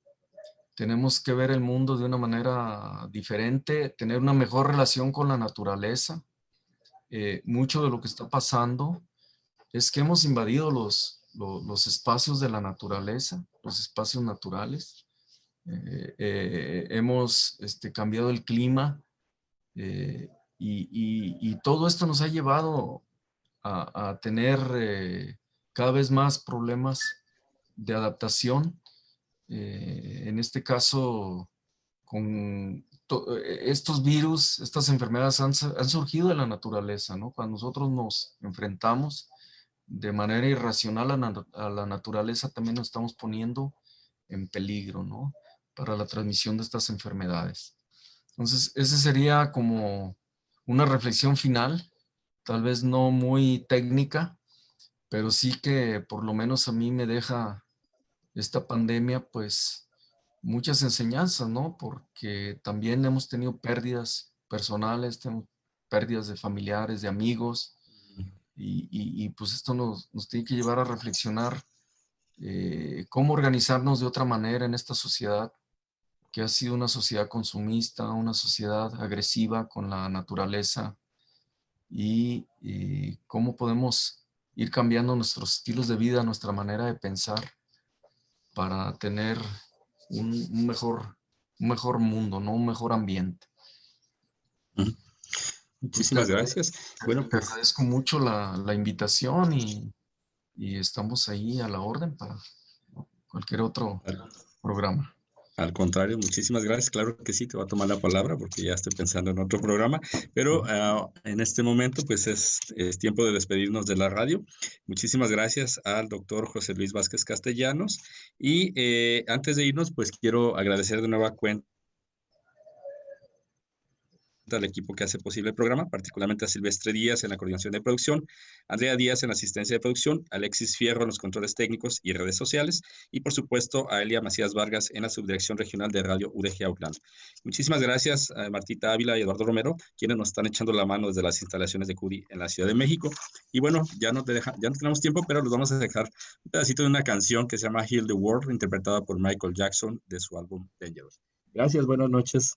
tenemos que ver el mundo de una manera diferente, tener una mejor relación con la naturaleza. Mucho de lo que está pasando es que hemos invadido los espacios de la naturaleza, los espacios naturales. Hemos cambiado el clima y todo esto nos ha llevado a tener cada vez más problemas de adaptación. En este caso, con estos virus, estas enfermedades han surgido de la naturaleza, ¿no? Cuando nosotros nos enfrentamos de manera irracional a la naturaleza, también nos estamos poniendo en peligro, ¿no? Para la transmisión de estas enfermedades. Entonces, ese sería como una reflexión final, tal vez no muy técnica, pero sí que por lo menos a mí me deja esta pandemia, pues, muchas enseñanzas, ¿no? Porque también hemos tenido pérdidas personales, pérdidas de familiares, de amigos, y pues esto nos tiene que llevar a reflexionar cómo organizarnos de otra manera en esta sociedad, que ha sido una sociedad consumista, una sociedad agresiva con la naturaleza, y cómo podemos ir cambiando nuestros estilos de vida, nuestra manera de pensar, para tener un mejor mundo, ¿no? Un mejor ambiente. Muchísimas gracias. Bueno, te agradezco mucho la invitación y estamos ahí a la orden para cualquier otro programa. Al contrario, muchísimas gracias. Claro que sí, te voy a tomar la palabra porque ya estoy pensando en otro programa, pero en este momento pues es tiempo de despedirnos de la radio. Muchísimas gracias al doctor José Luis Vázquez Castellanos y antes de irnos pues quiero agradecer de nueva cuenta al equipo que hace posible el programa, particularmente a Silvestre Díaz en la coordinación de producción, Andrea Díaz en la asistencia de producción, Alexis Fierro en los controles técnicos y redes sociales, y por supuesto a Elia Macías Vargas en la subdirección regional de Radio UDG Autlán. Muchísimas gracias a Martita Ávila y Eduardo Romero, quienes nos están echando la mano desde las instalaciones de CUDI en la Ciudad de México. Y bueno, ya no tenemos tiempo, pero los vamos a dejar un pedacito de una canción que se llama Heal the World, interpretada por Michael Jackson de su álbum Dangerous. Gracias, buenas noches.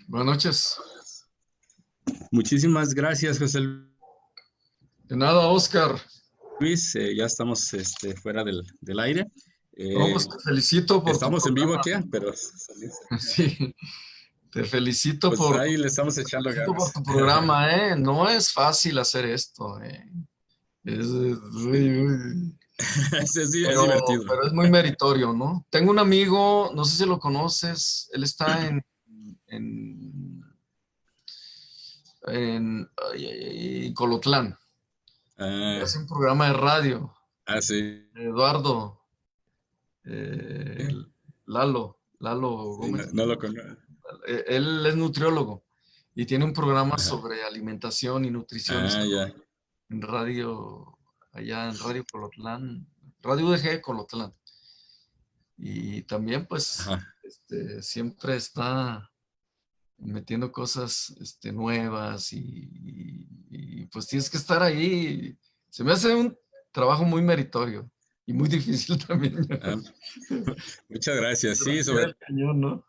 Buenas noches. Muchísimas gracias, José De nada, Oscar. Luis, ya estamos fuera del aire. No, pues te felicito por tu Estamos en vivo programa. aquí, pero Sí, te felicito pues ahí le estamos echando por ganas. tu programa, ¿eh? No es fácil hacer esto, ¿eh? Uy. Es Pero, divertido. pero es muy meritorio, ¿no? Tengo un amigo, no sé si lo conoces, él está en, Colotlán. Ah, Hace un programa de radio. sí. Eduardo, eh, Lalo Sí, no, Gómez. no lo conozco. Él es nutriólogo y tiene un programa Ajá. sobre alimentación y nutrición. Ah, Está ya. en radio, allá en Radio Colotlán, Radio UDG Colotlán. Y también, pues, Ajá. siempre está metiendo cosas nuevas y, pues tienes que estar ahí. Se me hace un trabajo muy meritorio y muy difícil también. Ah, muchas gracias. Pero al Sí, pie sobre del cañón, ¿no?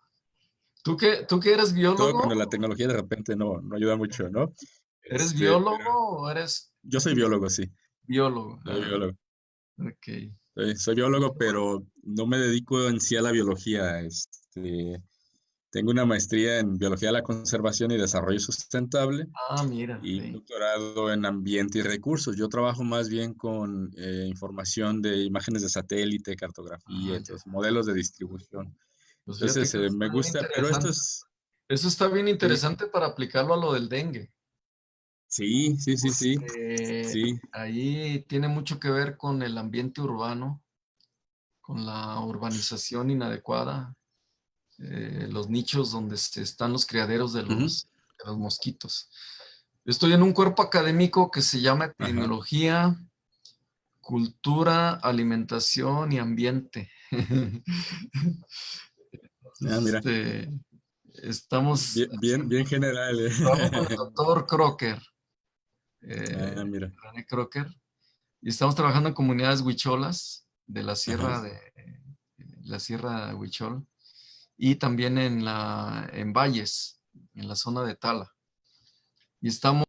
¿Tú que eres todo biólogo? cuando la tecnología de repente no ayuda mucho, ¿no? ¿Eres Pero biólogo o eres yo soy biólogo, sí. biólogo? Soy biólogo. Ok. Soy biólogo, pero no me dedico en sí a la biología. Tengo una maestría en biología de la conservación y desarrollo sustentable Ah, mira, y un sí. doctorado en ambiente y recursos. Yo trabajo más bien con información de imágenes de satélite, cartografía, Ah, y ya. todos, modelos de distribución. Pues fíjate Entonces, que eso me está bien gusta, pero esto interesante. es, Eso está bien sí, interesante para aplicarlo a lo del dengue. sí, sí, sí, sí, sí, Ahí tiene mucho que ver con el ambiente urbano, con la urbanización inadecuada, los nichos donde están los criaderos de ujú, los mosquitos. Yo estoy en un cuerpo académico que se llama ajá, Epidemiología, Cultura, Alimentación y Ambiente. ah, Entonces, mira, estamos bien, bien, bien general, trabajo con el doctor Crocker, Ah, mira, René Crocker, y estamos trabajando en comunidades huicholas de ajá. la Sierra Huichol y también en valles, en la zona de Tala. Y estamos